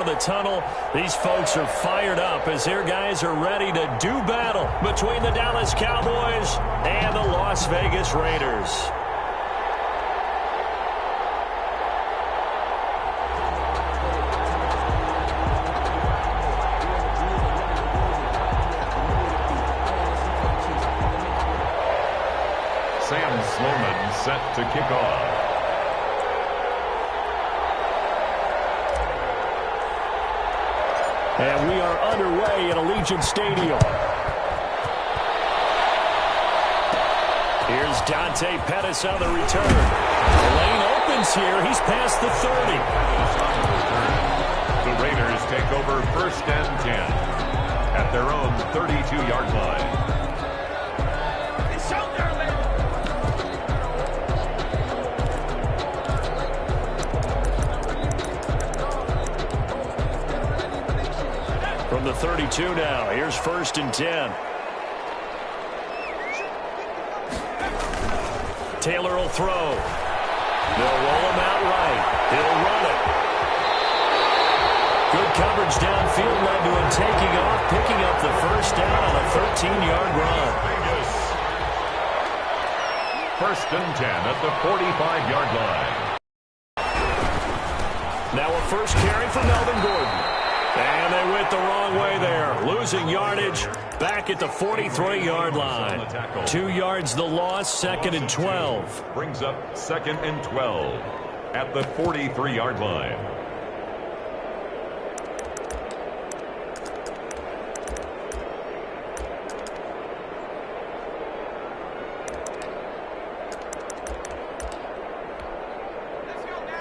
out of the tunnel. These folks are fired up as their guys are ready to do battle between the Dallas Cowboys and the Las Vegas Raiders. Sam Sloman set to kick off. And we are underway at Allegiant Stadium. Here's Dante Pettis on the return. The lane opens here. He's past the 30. The Raiders take over 1st and 10 at their own 32-yard line. From the 32 now, here's 1st and 10. Taylor will throw. They'll roll him out right. He'll run it. Good coverage downfield led to him taking off, picking up the 1st down on a 13-yard run. 1st and 10 at the 45-yard line. Now a first carry for Melvin Gordon. And they went the wrong way there. Losing yardage back at the 43-yard line. 2 yards the loss, 2nd and 12. Brings up 2nd and 12 at the 43-yard line.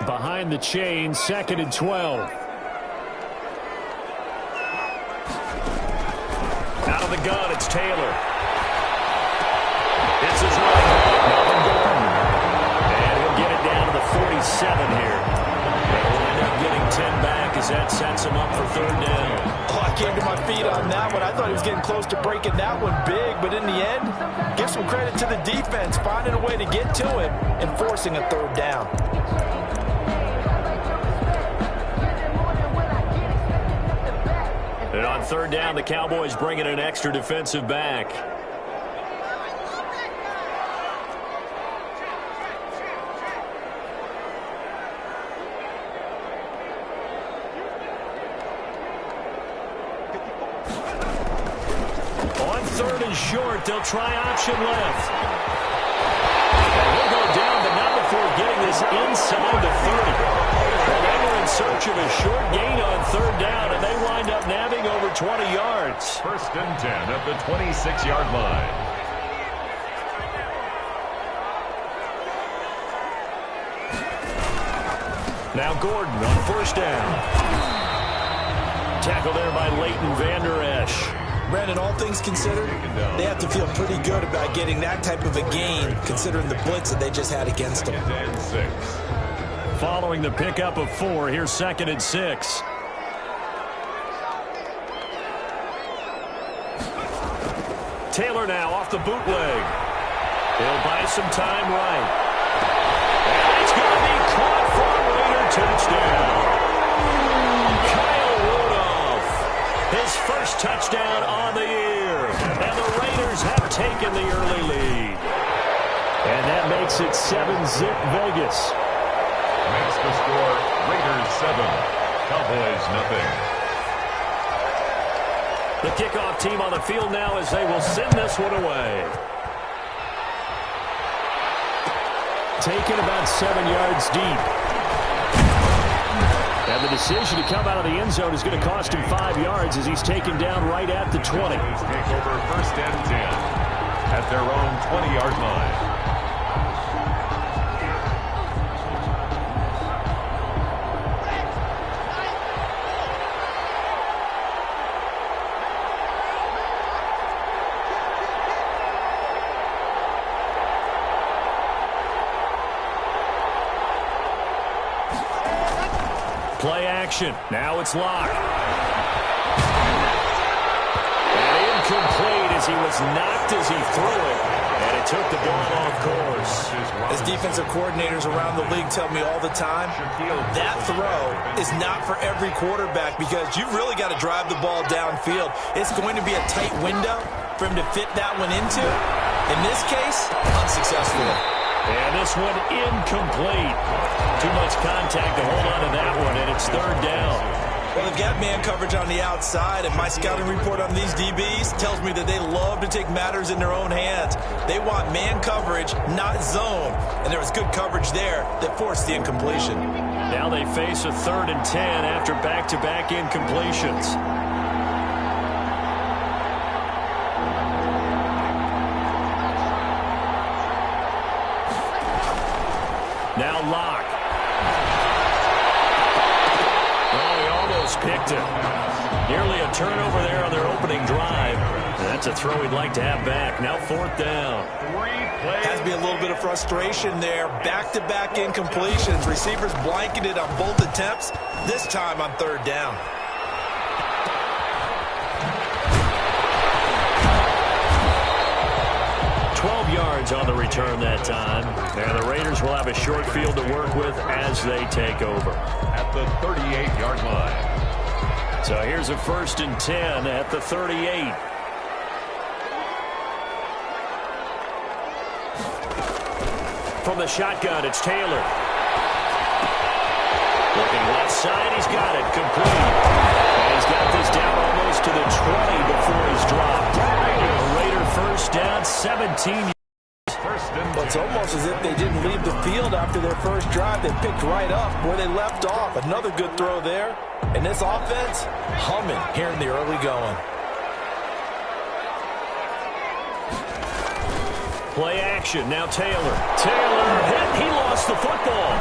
Behind the chain, 2nd and 12. Out of the gun, it's Taylor. It's his running back, Melvin Gordon. And he'll get it down to the 47 here. They'll end up getting 10 back as that sets him up for 3rd down. Oh, I came to my feet on that one. I thought he was getting close to breaking that one big, but in the end, give some credit to the defense, finding a way to get to it and forcing a 3rd down. And on 3rd down, the Cowboys bring in an extra defensive back. On 3rd and short, they'll try option left. And he'll go down, but not before getting this inside the 30. They were in search of a short gain on 3rd down, and they wind up nabbing over 20 yards. 1st and 10 at the 26-yard line. Now Gordon on 1st down. Tackled there by Leighton Vander Esch. Brandon, all things considered, they have to feel pretty good about getting that type of a gain, considering the blitz that they just had against them. 2nd and 6. Following the pickup of 4, here's 2nd and 6. Taylor now off the bootleg. He'll buy some time right. And it's going to be caught for a Raider touchdown. Kyle Rudolph, his 1st touchdown on the year. And the Raiders have taken the early lead. And that makes it 7-zip Vegas. Makes the score Raiders 7, Cowboys nothing. The kickoff team on the field now as they will send this one away. Taken about 7 yards deep. And the decision to come out of the end zone is going to cost him 5 yards as he's taken down right at the 20. Cowboys take over 1st and 10 at their own 20-yard line. Play action. Now it's Locke. And incomplete as he was knocked as he threw it. And they took the ball off course. As defensive coordinators around the league tell me all the time, that throw is not for every quarterback because you've really got to drive the ball downfield. It's going to be a tight window for him to fit that one into. In this case, unsuccessful. And this one incomplete. Too much contact to hold on to that one, and it's third down. Well, they've got man coverage on the outside, and my scouting report on these DBs tells me that they love to take matters in their own hands. They want man coverage, not zone. And there was good coverage there that forced the incompletion. Now they face a 3rd and 10 after back-to-back incompletions. Now Locke. Oh, he almost picked it. Nearly a turnover there on their opening drive. And that's a throw he'd like to have back. Now 4th down. Has to be a little bit of frustration there. Back-to-back incompletions. Receivers blanketed on both attempts, this time on 3rd down. Yards on the return that time. And the Raiders will have a short field to work with as they take over. At the 38-yard line. So here's a 1st and 10 at the 38. From the shotgun, it's Taylor. Looking left side, he's got it. Complete. And he's got this down almost to the 20 before he's dropped. A Raider first down, 17. Well, it's almost as if they didn't leave the field after their first drive. They picked right up where they left off. Another good throw there. And this offense, humming here in the early going. Play action. Now Taylor. Taylor hit. He lost the football.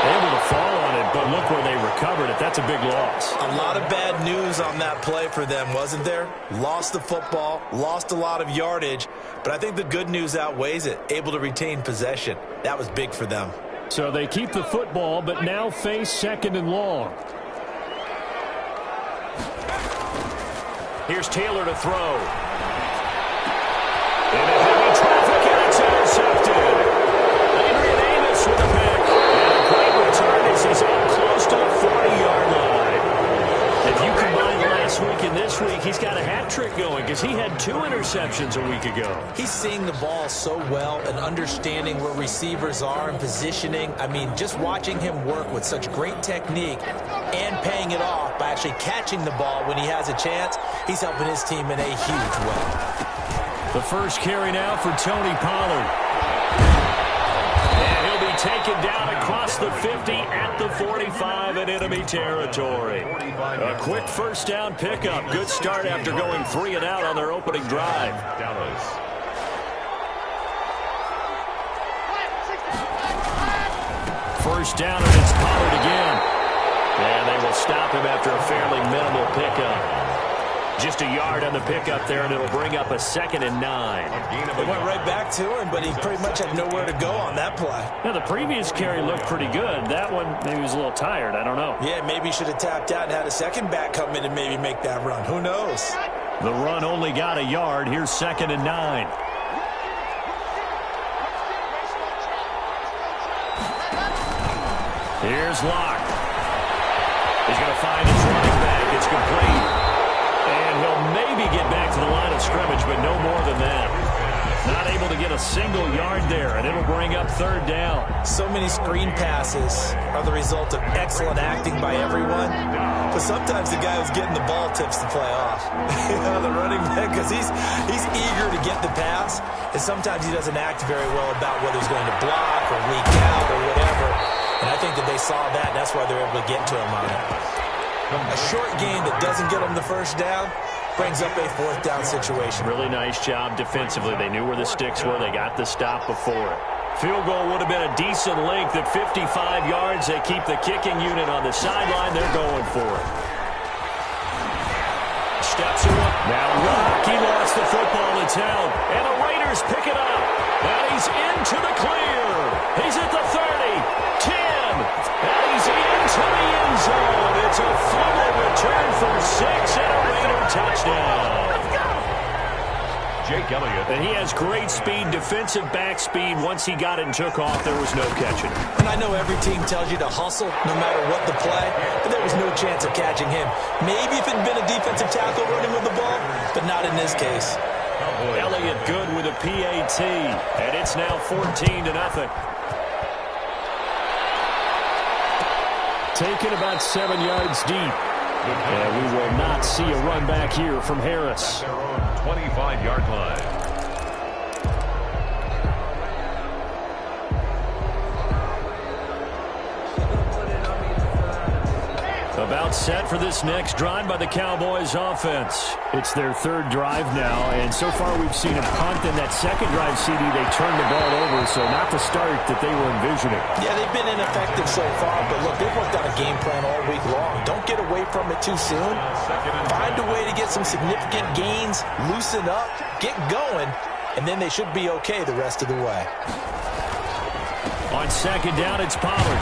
Able to fall on it, but look where they recovered it. That's a big loss. A lot of bad news on that play for them, wasn't there? Lost the football, lost a lot of yardage, but I think the good news outweighs it. Able to retain possession. That was big for them. So they keep the football, but now face 2nd and long. Here's Taylor to throw. In a heavy traffic, and it's intercepted. Adrian Amos with a pick. And a great return as he's up close to the 40-yard line. If you combine last week and this week, he's got a hat trick going because he had 2 interceptions a week ago. He's seeing the ball so well and understanding where receivers are and positioning. I mean, just watching him work with such great technique and paying it off by actually catching the ball when he has a chance, he's helping his team in a huge way. The first carry now for Tony Pollard. And he'll be taken down across the 50 at the 45 in enemy territory. A quick first down pickup. Good start after going 3 and out on their opening drive. First down, and it's Pollard again. And they will stop him after a fairly minimal pickup. Just a yard on the pickup there, and it'll bring up a 2nd and 9. They went right back to him, but he pretty much had nowhere to go on that play. Now, the previous carry looked pretty good. That one, maybe he was a little tired. I don't know. Yeah, maybe he should have tapped out and had a second back come in and maybe make that run. Who knows? The run only got a yard. Here's 2nd and 9. Here's Locke. He's going to find his running back. It's complete. And he'll maybe get back to the line of scrimmage, but no more than that. Not able to get a single yard there, and it'll bring up 3rd down. So many screen passes are the result of excellent acting by everyone. But sometimes the guy who's getting the ball tips the play off. The running back, because he's eager to get the pass, and sometimes he doesn't act very well about whether he's going to block or leak out or whatever. And I think that they saw that, and that's why they're able to get to him on it. A short gain that doesn't get them the first down brings up a 4th down situation. Really nice job defensively. They knew where the sticks were. They got the stop before it. Field goal would have been a decent length at 55 yards. They keep the kicking unit on the sideline. They're going for it. Steps away. Now Locke, he lost the football. It's held. And the Raiders pick it up. And he's into the clear. He's at the 30, 10, and he's into the end zone. It's a fumble return for 6 and a Raider touchdown. Jake Elliott. And he has great speed, defensive back speed. Once he got it and took off, there was no catching him. And I know every team tells you to hustle no matter what the play, but there was no chance of catching him. Maybe if it had been a defensive tackle running with the ball, but not in this case. Elliott good with a PAT, and it's now 14-0. Taken about 7 yards deep. And we will not see a run back here from Harris. Their own 25-yard line. About set for this next drive by the Cowboys offense. It's their third drive now, and so far we've seen a punt. In that second drive, CD, they turned the ball over, so not the start that they were envisioning. Yeah, they've been ineffective so far, but look, they've worked on a game plan all week long. Don't get away from it too soon. Find a way to get some significant gains, loosen up, get going, and then they should be okay the rest of the way. On second down, it's Pollard.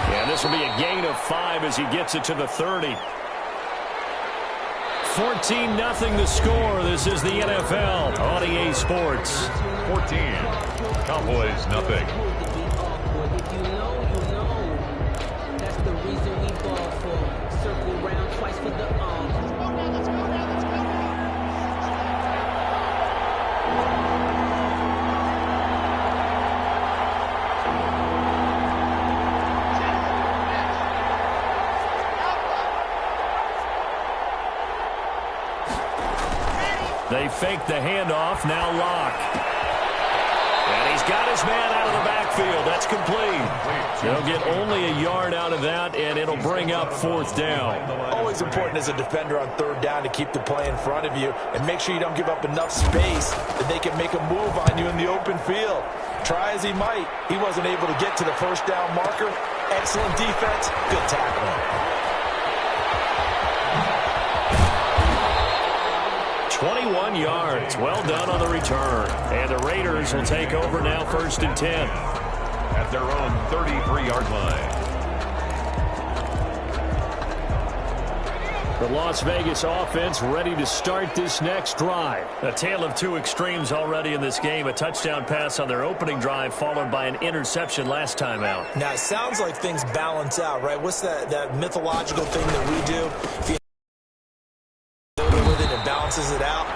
And this will be a gain of 5 as he gets it to the 30. 14-0 the score. This is the NFL on EA Sports. 14. Cowboys, nothing. If you know. That's the reason we ball for. Circle round twice for the They fake the handoff, now Locke. And he's got his man out of the backfield. That's complete. They'll get only a yard out of that, and it'll bring up fourth down. Always important as a defender on third down to keep the play in front of you and make sure you don't give up enough space that they can make a move on you in the open field. Try as he might, he wasn't able to get to the first down marker. Excellent defense, good tackling. 21 yards. Well done on the return. And the Raiders will take over now, 1st and 10. At their own 33-yard line. The Las Vegas offense ready to start this next drive. A tale of two extremes already in this game. A touchdown pass on their opening drive followed by an interception last time out. Now, it sounds like things balance out, right? What's that mythological thing that we do? If you balances it out,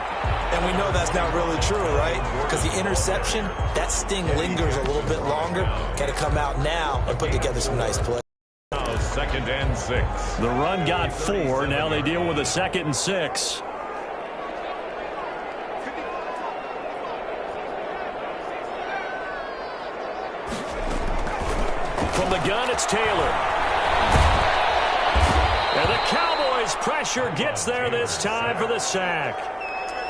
and we know that's not really true, right? Because the interception, that sting lingers a little bit longer. Got to come out now and put together some nice plays. Now 2nd and 6. The run got 4. Now they deal with a 2nd and 6. From the gun, it's Taylor. And the Cowboys pressure gets there this time for the sack.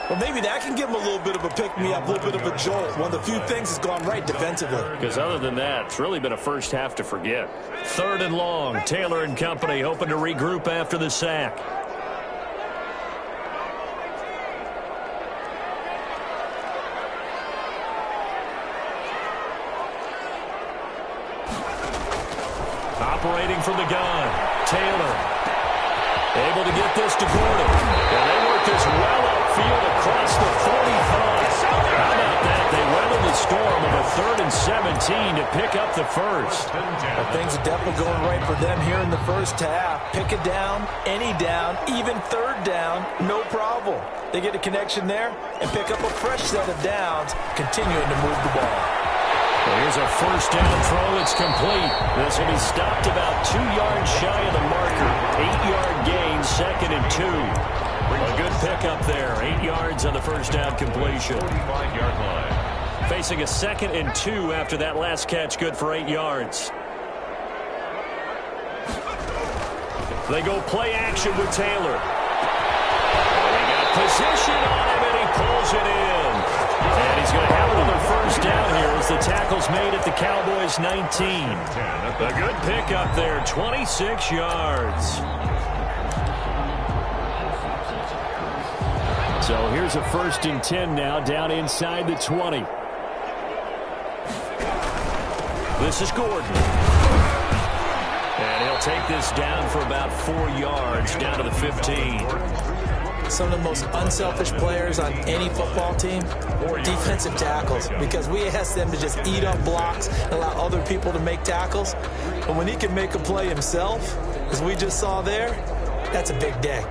Well, maybe that can give them a little bit of a pick-me-up, a little bit of a jolt. One of the few things that's gone right defensively. Because other than that, it's really been a first half to forget. 3rd and long. Taylor and company hoping to regroup after the sack. Operating from the gun, Taylor. Able to get this to Gordon. And they work this well upfield across the 45. How about that? They weathered the storm of a 3rd and 17 to pick up the first. Well, things are definitely going right for them here in the first half. Pick a down, any down, even 3rd down, no problem. They get a connection there and pick up a fresh set of downs, continuing to move the ball. Well, here's a 1st down throw. It's complete. This will be stopped about 2 yards shy of the marker. 8-yard gain, 2nd and 2. A good pickup there. 8 yards on the 1st down completion. 45-yard line. Facing a 2nd and 2 after that last catch, good for 8 yards. They go play action with Taylor. They got position on him, and he pulls it in. And he's going to have another 1st down here as the tackle's made at the Cowboys' 19. A good pickup there, 26 yards. So here's a 1st and 10 now, down inside the 20. This is Gordon. And he'll take this down for about 4 yards, down to the 15. some of the most unselfish players on any football team? Defensive tackles, because we ask them to just eat up blocks and allow other people to make tackles. But when he can make a play himself, as we just saw there, that's a big day.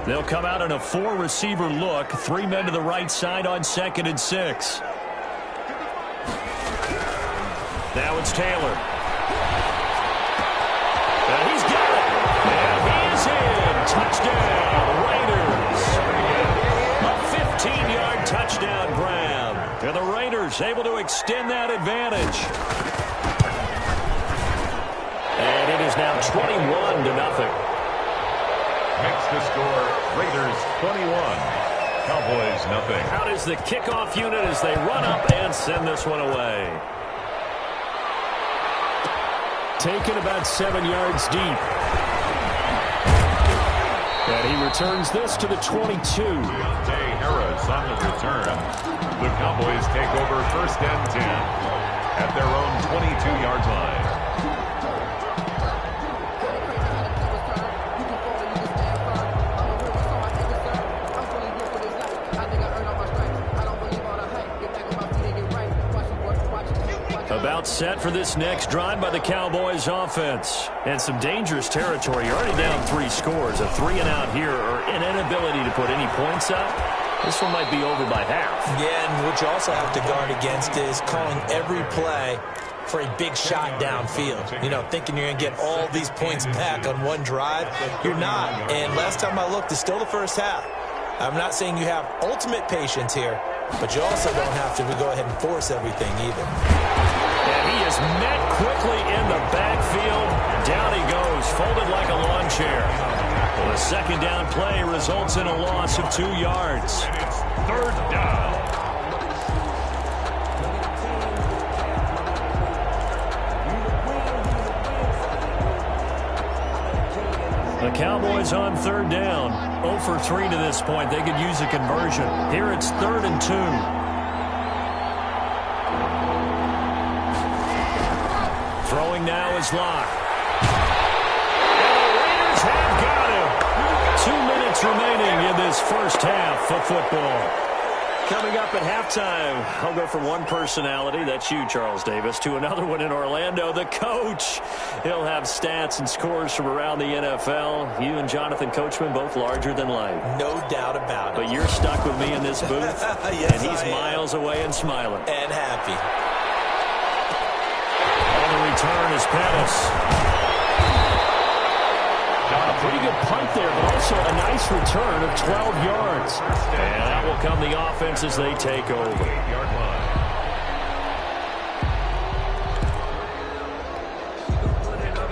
They'll come out in a 4-receiver look. 3 men to the right side on 2nd and 6. Now it's Taylor. He's got it. And he is in. Touchdown, Raiders. A 15-yard touchdown grab. And the Raiders able to extend that advantage. And it is now 21-0. Makes the score Raiders 21, Cowboys nothing. Out is the kickoff unit as they run up and send this one away. Taken about 7 yards deep. And he returns this to the 22. Deontay Harris on the return. The Cowboys take over 1st and 10 at their own 22-yard line. About set for this next drive by the Cowboys offense. And some dangerous territory. You're already down 3 scores. A 3-and-out here or an inability to put any points up. This one might be over by half. Yeah, and what you also have to guard against is calling every play for a big shot downfield. You know, thinking you're going to get all these points back on one drive. You're not. And last time I looked, it's still the first half. I'm not saying you have ultimate patience here, but you also don't have to go ahead and force everything either. And he is met quickly in the backfield. Down he goes, folded like a lawn chair. Well, the 2nd down play results in a loss of 2 yards. And it's 3rd down. The Cowboys on 3rd down. 0 for 3 to this point. They could use a conversion. Here it's 3rd and 2. Throwing now is Locke. And the Raiders have got him. 2 minutes remaining in this first half of football. Coming up at halftime, I'll go from one personality, that's you, Charles Davis, to another one in Orlando, the coach. He'll have stats and scores from around the NFL. You and Jonathan Coachman, both larger than life. No doubt about it. But you're stuck with me in this booth, Yes, and he's miles away and smiling. And happy. On the return is Pettis. A pretty good punt there, but also a nice return of 12 yards. And that will come the offense as they take over. 8-yard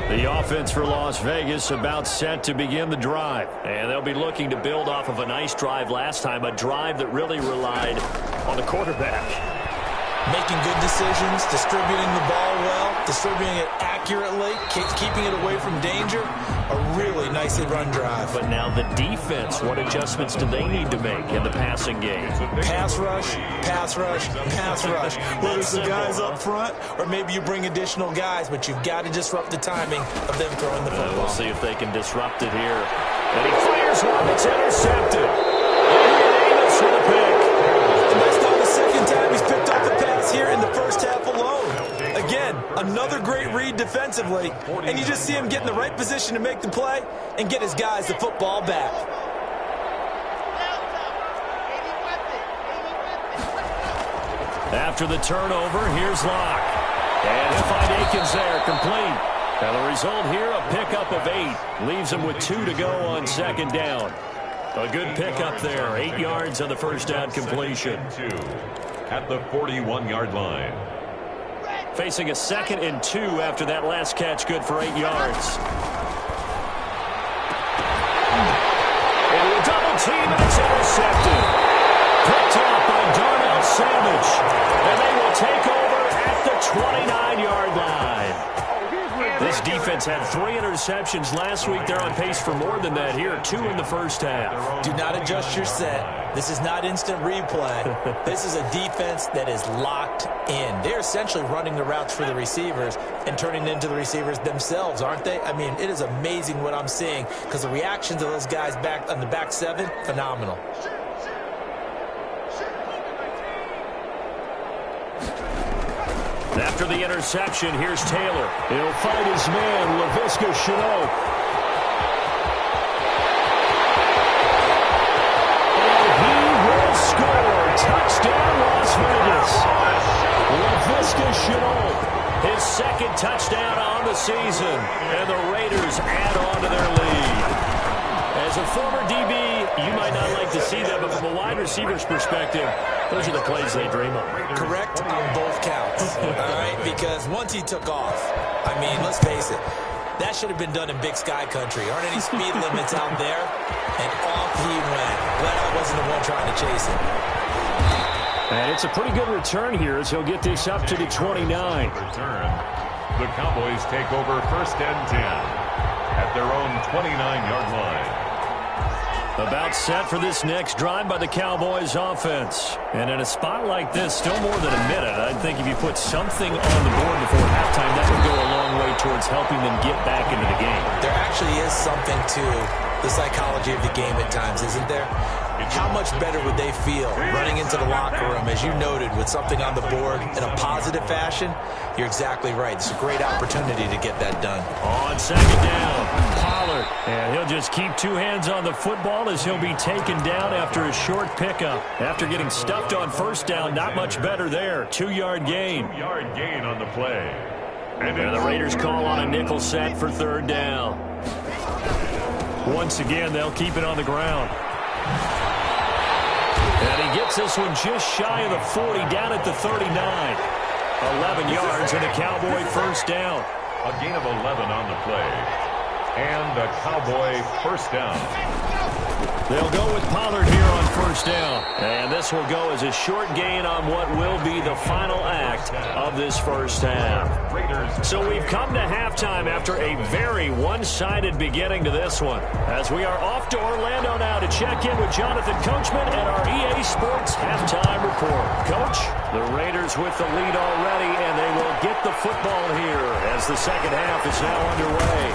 line. The offense for Las Vegas about set to begin the drive. And they'll be looking to build off of a nice drive last time, a drive that really relied on the quarterback. Making good decisions, distributing the ball well, distributing it accurately, keeping it away from danger. A really nicely run drive. But now the defense, what adjustments do they need to make in the passing game? Pass rush, pass rush, pass rush. Whether it's the guys up front or maybe you bring additional guys, but you've got to disrupt the timing of them throwing the football. We'll see if they can disrupt it here. And he fires one that's intercepted. And Davis with a pick. And that's not the second time he's picked up a pass here in the first half alone. Again, another great read defensively, and you just see him get in the right position to make the play and get his guys the football back. After the turnover, here's Locke. And he'll find Akins there, complete. And the result here, a pickup of 8. Leaves him with 2 to go on 2nd down. A good pickup there, 8 yards on the first down completion. At the 41-yard line. Facing a 2nd and 2 after that last catch, good for 8 yards. And a double team, and it's intercepted. Picked off by Darnell Savage. And they will take over at the 29-yard line. This defense had 3 interceptions last week. They're on pace for more than that here. 2 in the first half. Do not adjust your set. This is not instant replay. This is a defense that is locked in. They're essentially running the routes for the receivers and turning it into the receivers themselves, aren't they? I mean, it is amazing what I'm seeing because the reactions of those guys back on the back 7, phenomenal. After the interception, here's Taylor. He'll find his man, Laviska Shenault. And he will score. Touchdown, Las Vegas. Laviska Shenault, his second touchdown on the season. And the Raiders add on to their lead. As a former DB, you might not like to see that, but from a wide receiver's perspective, those are the plays they dream of. Correct on both counts, all right? Because once he took off, I mean, let's face it, that should have been done in Big Sky country. Aren't any speed limits out there? And off he went. Glad I wasn't the one trying to chase him. And it's a pretty good return here as he'll get this up to the 29. Return. The Cowboys take over 1st and 10 at their own 29-yard line. About set for this next drive by the Cowboys offense. And in a spot like this, still more than a minute, I think if you put something on the board before halftime, that would go a long way towards helping them get back into the game. There actually is something to the psychology of the game at times, isn't there? How much better would they feel running into the locker room, as you noted, with something on the board in a positive fashion? You're exactly right. It's a great opportunity to get that done. On 2nd down, Pollard. And he'll just keep 2 hands on the football as he'll be taken down after a short pickup. After getting stuffed on 1st down, not much better there. 2-yard gain. 2-yard gain on the play. And the Raiders call on a nickel set for 3rd down. Once again, they'll keep it on the ground. And he gets this one just shy of the 40, down at the 39. 11 yards and a Cowboy 1st down. A gain of 11 on the play. And a Cowboy 1st down. They'll go with Pollard here on 1st down. And this will go as a short gain on what will be the final act of this 1st half. So we've come to halftime after a very one-sided beginning to this one. As we are off to Orlando now to check in with Jonathan Coachman and our EA Sports halftime report. Coach, the Raiders with the lead already, and they will get the football here as the second half is now underway.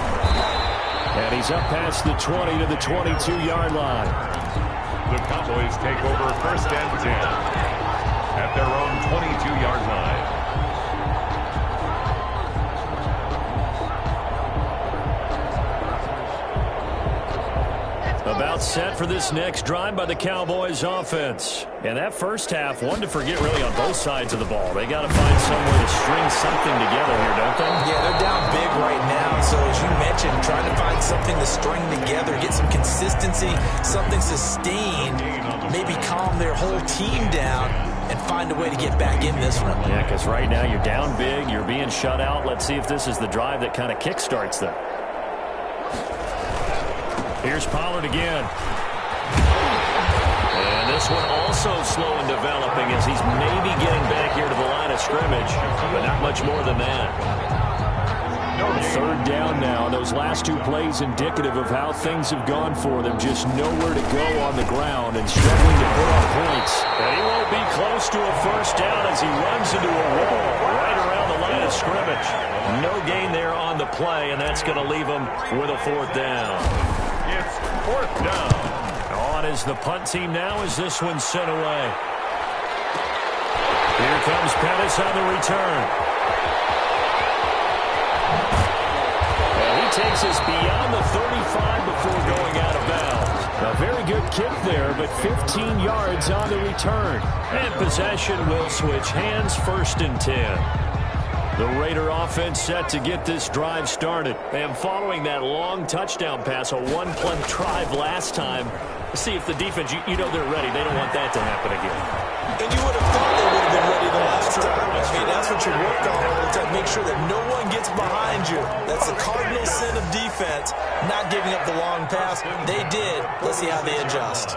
And he's up past the 20 to the 22-yard line. The Cowboys take over 1st and 10 at their own 22-yard line. About set for this next drive by the Cowboys offense. And that first half, one to forget really on both sides of the ball. They got to find some way to string something together here, don't they? Yeah, they're down big right now. So as you mentioned, trying to find something to string together, get some consistency, something sustained, maybe calm their whole team down and find a way to get back in this one. Yeah, because right now you're down big, you're being shut out. Let's see if this is the drive that kind of kickstarts them. Here's Pollard again. And this one also slow in developing as he's maybe getting back here to the line of scrimmage, but not much more than that. 3rd down now. Those last 2 plays indicative of how things have gone for them. Just nowhere to go on the ground and struggling to put on points. And he won't be close to a 1st down as he runs into a wall right around the line of scrimmage. No gain there on the play, and that's going to leave him with a 4th down. It's 4th down. On is the punt team now as this one's sent away. Here comes Pettis on the return. And he takes us beyond the 35 before going out of bounds. A very good kick there, but 15 yards on the return. And possession will switch hands, 1st and 10. The Raider offense set to get this drive started. And following that long touchdown pass, a one-play drive last time, see if the defense, you know they're ready. They don't want that to happen again. And you would have thought they would have been ready the last time. I mean, that's what you work on all the time. Make sure that no one gets behind you. That's the cardinal sin of defense, not giving up the long pass. They did. Let's see how they adjust.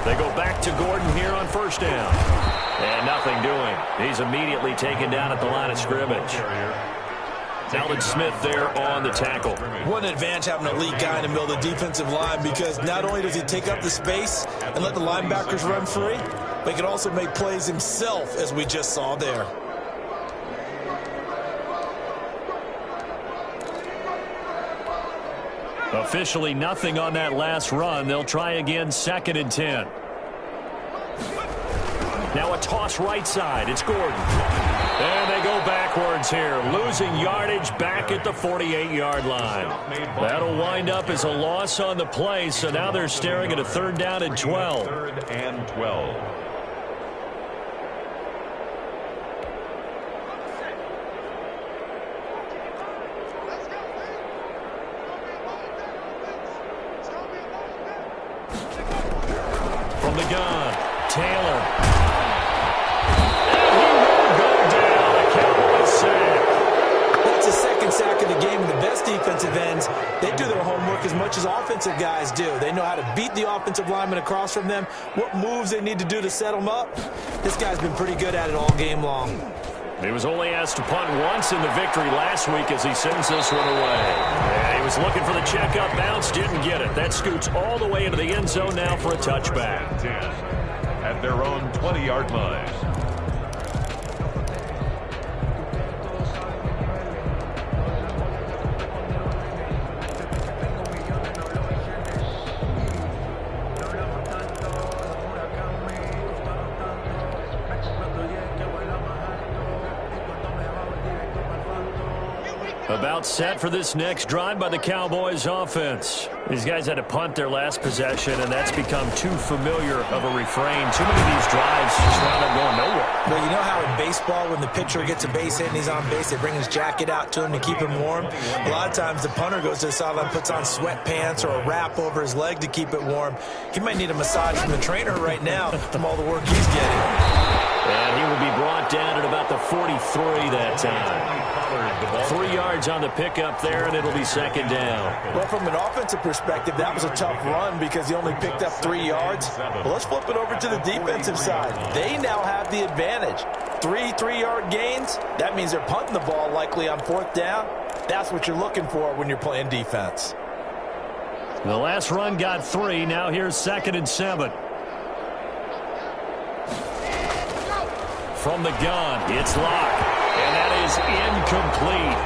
They go back to Gordon here on 1st down. And nothing doing. He's immediately taken down at the line of scrimmage. Alden Smith there on the tackle. What an advantage having a elite guy in the middle of the defensive line, because not only does he take up the space and let the linebackers run free, but he can also make plays himself, as we just saw there. Officially nothing on that last run. They'll try again, 2nd and 10. Now a toss right side. It's Gordon. And they go backwards here, losing yardage back at the 48-yard line. That'll wind up as a loss on the play, so now they're staring at a 3rd down and 12. 3rd and 12. From the gun, Taylor. And he will go down. A Cowboys sack. That's the 2nd sack of the game. And the best defensive ends, they do their homework as much as offensive guys do. They know how to beat the offensive lineman across from them, what moves they need to do to set them up. This guy's been pretty good at it all game long. He was only asked to punt once in the victory last week as he sends this one away. Yeah, he was looking for the checkup bounce, didn't get it. That scoots all the way into the end zone now for a touchback. 10 at their own 20-yard line. About set for this next drive by the Cowboys offense. These guys had to punt their last possession, and that's become too familiar of a refrain. Too many of these drives just wound up going nowhere. Well, you know how in baseball, when the pitcher gets a base hit and he's on base, they bring his jacket out to him to keep him warm? A lot of times the punter goes to the sideline, puts on sweatpants or a wrap over his leg to keep it warm. He might need a massage from the trainer right now from all the work he's getting. And he will be brought down at about the 43 that time. 3 yards on the pickup there, and it'll be 2nd down. Well, from an offensive perspective, that was a tough run because he only picked up 3 yards. Well, let's flip it over to the defensive side. They now have the advantage. 3 3-yard gains. That means they're punting the ball likely on 4th down. That's what you're looking for when you're playing defense. The last run got 3. Now here's 2nd and 7. From the gun, it's Locke. And that is incomplete.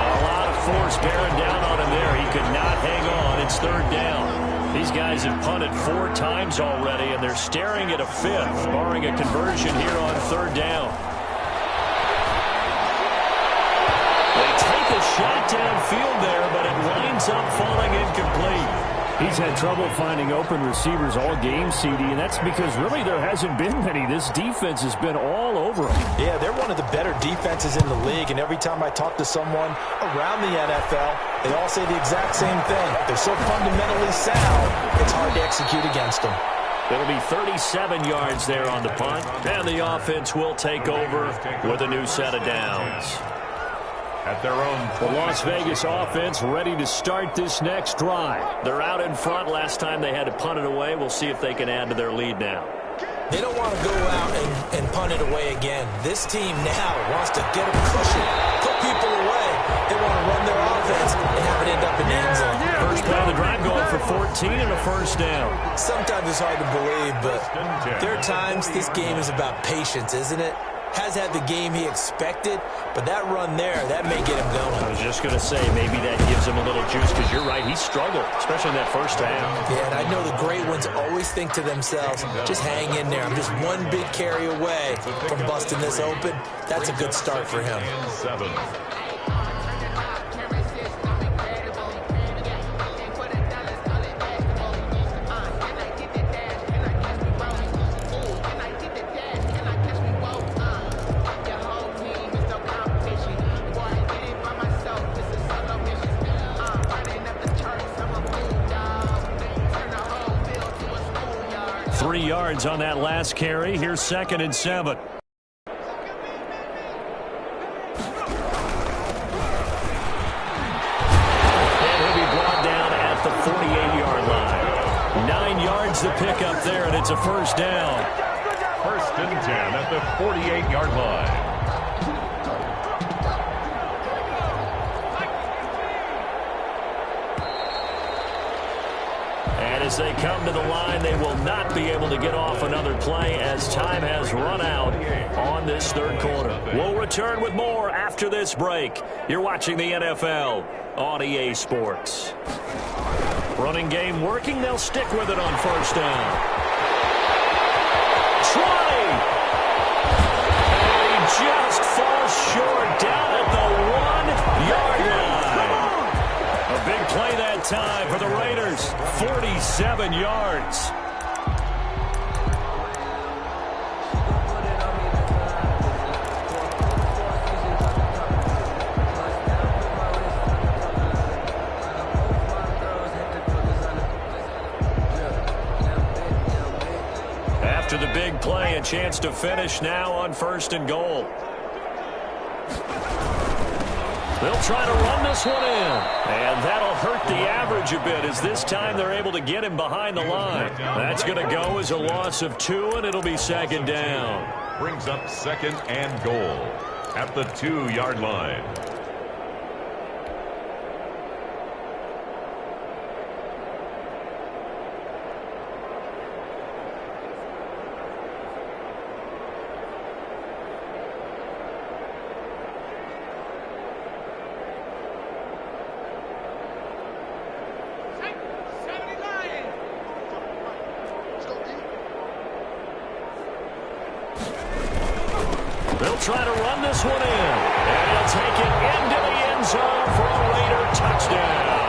A lot of force bearing down on him there. He could not hang on. It's 3rd down. These guys have punted 4 times already, and they're staring at a 5th, barring a conversion here on 3rd down. They take a shot downfield there, but it winds up falling incomplete. He's had trouble finding open receivers all game, CD, and that's because really there hasn't been many. This defense has been all over him. Yeah, they're one of the better defenses in the league, and every time I talk to someone around the NFL, they all say the exact same thing. They're so fundamentally sound, it's hard to execute against them. It'll be 37 yards there on the punt, and the offense will take over with a new set of downs. At their own The Las Vegas offense ready to start this next drive. They're out in front. Last time they had to punt it away. We'll see if they can add to their lead now. They don't want to go out and punt it away again. This team now wants to get a cushion, put people away. They want to run their offense and have it end up in the end zone. First play of the drive going for 14 and a 1st down. Sometimes it's hard to believe, but there are times this game is about patience, isn't it? Has had the game he expected, but that run there, that may get him going. I was just going to say, maybe that gives him a little juice, because you're right, he struggled, especially in that first half. Yeah, and I know the great ones always think to themselves, just hang in there. I'm just one big carry away from busting this open. That's a good start for him. 7. 3 yards on that last carry. Here's 2nd and 7. And he'll be brought down at the 48-yard line. 9 yards to pick up there, and it's a 1st down. First and 10 at the 48-yard line. And as they come to the line, they will not be able to get off another play as time has run out on this third quarter. We'll return with more after this break. You're watching the NFL on EA Sports. Running game working. They'll stick with it on first down. Try! And he just falls short down at the 1-yard line. A big play that time for the Raiders. 47 yards. After the big play, a chance to finish now on first and goal. They'll try to run this one in. And that'll hurt the average a bit as this time they're able to get him behind the line. That's going to go as a loss of 2, and it'll be second down. Brings up second and goal at the 2-yard line. They'll try to run this one in. And he'll take it into the end zone for a Raider touchdown.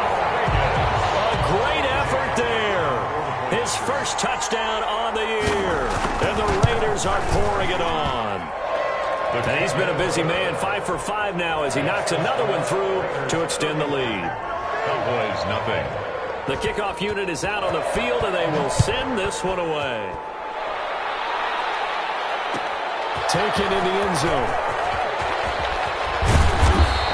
A great effort there. His first touchdown on the year. And the Raiders are pouring it on. And he's been a busy man, 5 for 5 now as he knocks another one through to extend the lead. Cowboys nothing. The kickoff unit is out on the field, and they will send this one away. Taken in the end zone.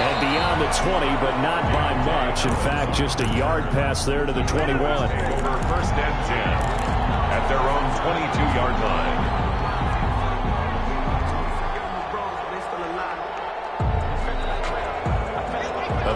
And beyond the 20, but not by much. In fact, just a yard pass there to the 21. Over first and 10 at their own 22-yard line.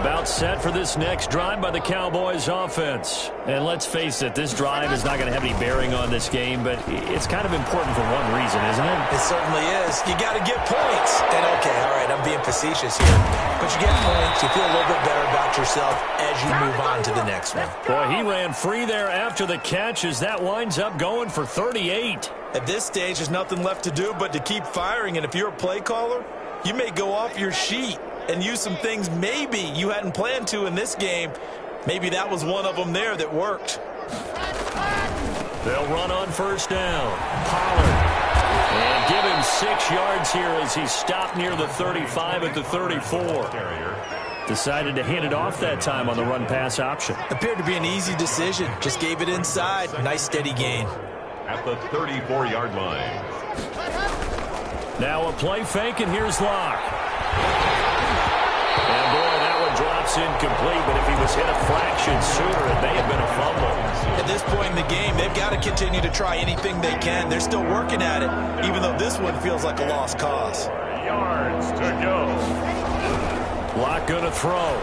About set for this next drive by the Cowboys offense. And let's face it, this drive is not going to have any bearing on this game, but it's kind of important for one reason, isn't it? It certainly is. You got to get points. And okay, all right, I'm being facetious here. But you get points, you feel a little bit better about yourself as you move on to the next one. Boy, he ran free there after the catch as that winds up going for 38. At this stage, there's nothing left to do but to keep firing. And if you're a play caller, you may go off your sheet and use some things maybe you hadn't planned to in this game. Maybe that was one of them there that worked. They'll run on first down. Pollard. And give him 6 yards here as he stopped near the 35 at the 34. Decided to hand it off that time on the run-pass option. Appeared to be an easy decision. Just gave it inside. Nice steady gain. At the 34-yard line. Now a play fake, and here's Locke. And boy, that one drops incomplete, but if he was hit a fraction sooner, it may have been a fumble. At this point in the game, they've got to continue to try anything they can. They're still working at it, even though this one feels like a lost cause. Yards to go. Locke going to throw.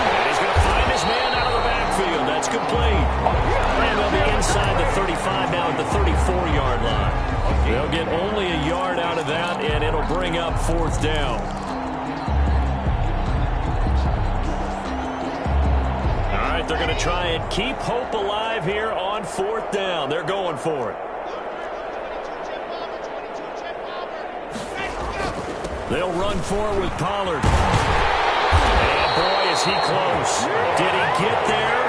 And he's going to find his man out of the backfield. That's complete. And they'll be inside the 35 now at the 34-yard line. They'll get only a yard out of that, and it'll bring up fourth down. All right, they're going to try and keep hope alive here on fourth down. They're going for it. They'll run for it with Pollard. And boy, is he close. Did he get there?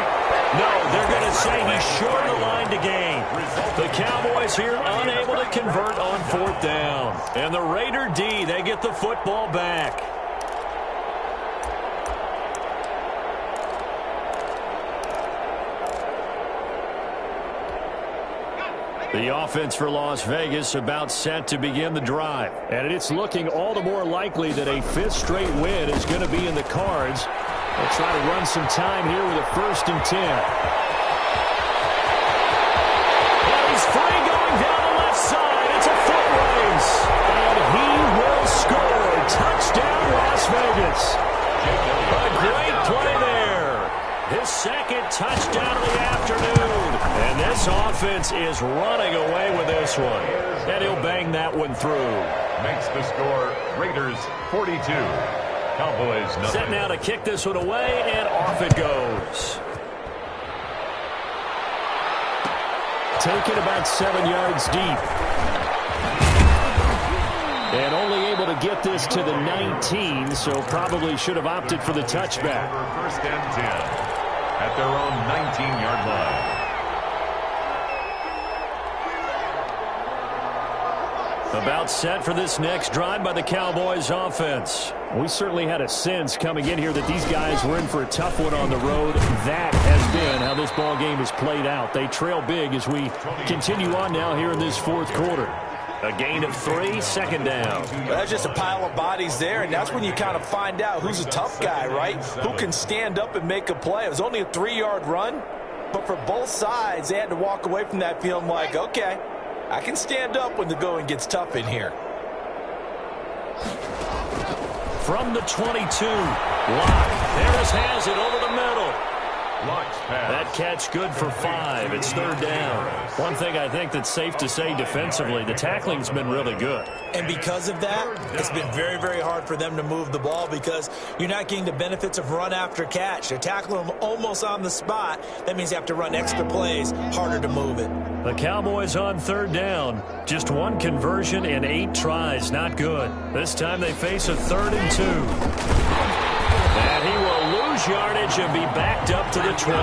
No, they're going to say he's short of the line to gain. The Cowboys here unable to convert on fourth down. And the Raider D, they get the football back. The offense for Las Vegas about set to begin the drive. And it's looking all the more likely that a 5th straight win is going to be in the cards. They'll try to run some time here with a 1st and 10. And he's free going down the left side. his second touchdown of the afternoon. And this offense is running away with this one. And he'll bang that one through. Makes the score Raiders 42. Cowboys nothing. Set now to kick this one away, and off it goes. Taken about 7 yards deep. And only able to get this to the 19, so probably should have opted for the touchback. First and 10 at their own 19-yard line. About set for this next drive by the Cowboys offense. We certainly had a sense coming in here that these guys were in for a tough one on the road. That has been how this ball game has played out. They trail big as we continue on now here in this fourth quarter. A gain of 3, second down. Well, that's just a pile of bodies there, and that's when you kind of find out who's a tough guy, right? Who can stand up and make a play. It was only a 3-yard run, but for both sides, they had to walk away from that feeling like, okay, I can stand up when the going gets tough in here. From the 22, Locke. Harris has it over the middle. That catch good for 5. It's third down. One thing I think that's safe to say defensively, the tackling's been really good. And because of that, it's been very, very hard for them to move the ball because you're not getting the benefits of run after catch. They're tackling them almost on the spot. That means you have to run extra plays, harder to move it. The Cowboys on third down. Just one conversion in 8 tries. Not good. This time they face a 3rd and 2. And he will lose yardage and be backed up to the 24.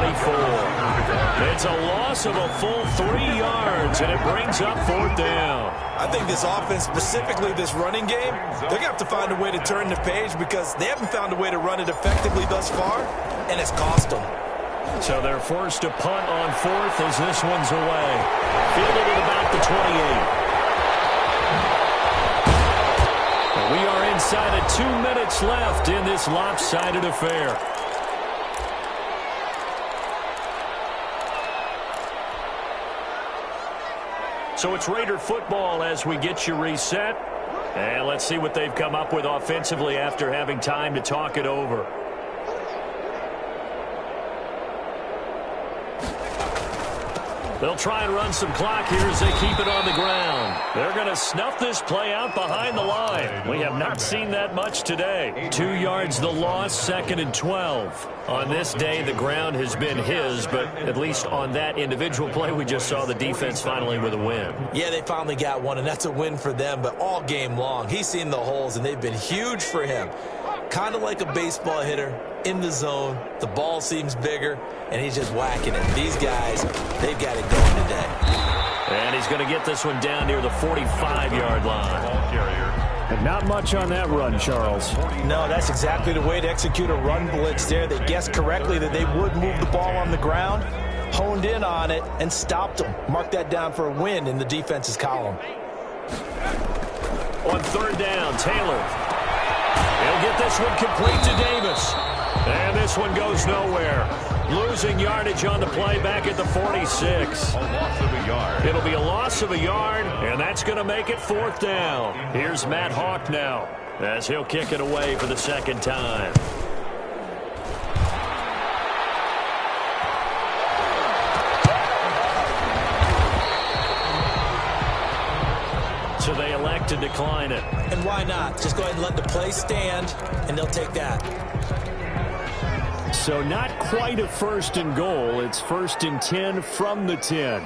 It's a loss of a full 3 yards, and it brings up 4th down. I think this offense, specifically this running game, they're going to have to find a way to turn the page because they haven't found a way to run it effectively thus far, and it's cost them. So they're forced to punt on 4th as this one's away. Fielded at about the 28. We are inside of 2 minutes left in this lopsided affair. So it's Raider football as we get you reset. And let's see what they've come up with offensively after having time to talk it over. They'll try and run some clock here as they keep it on the ground. They're going to snuff this play out behind the line. We have not seen that much today. 2 yards the loss, 2nd and 12. On this day, the ground has been his, but at least on that individual play, we just saw the defense finally with a win. Yeah, they finally got one, and that's a win for them, but all game long, he's seen the holes, and they've been huge for him. Kind of like a baseball hitter in the zone. The ball seems bigger, and he's just whacking it. These guys, they've got it going today. And he's going to get this one down near the 45-yard line. Ball carrier. And not much on that run, Charles. No, that's exactly the way to execute a run blitz there. They guessed correctly that they would move the ball on the ground, honed in on it, and stopped them. Mark that down for a win in the defense's column. On third down, Taylor. He'll get this one complete to Davis. And this one goes nowhere. Losing yardage on the play back at the 46. A loss of a yard. It'll be a loss of a yard, and that's going to make it 4th down. Here's Matt Hawk now as he'll kick it away for the 2nd time. So they elect to decline it. And why not? Just go ahead and let the play stand, and they'll take that. So not quite a 1st and goal. It's 1st and 10 from the 10.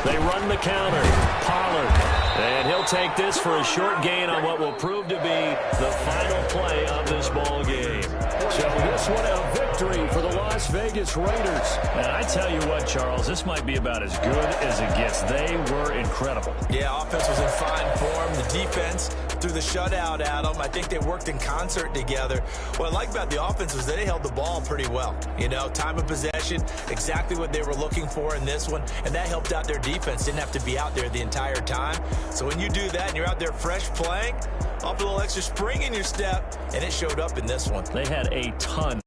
They run the counter. Pollard. And he'll take this for a short gain on what will prove to be the final play of this ball game. So this one a victory for the Las Vegas Raiders. And I tell you what, Charles, this might be about as good as it gets. They were incredible. Yeah, offense was in fine form. The defense threw the shutout at them. I think they worked in concert together. What I like about the offense was they held the ball pretty well. You know, time of possession, exactly what they were looking for in this one, and that helped out their defense. Didn't have to be out there the entire time. So when you do that and you're out there fresh playing, off a little extra spring in your step, and it showed up in this one. They had a ton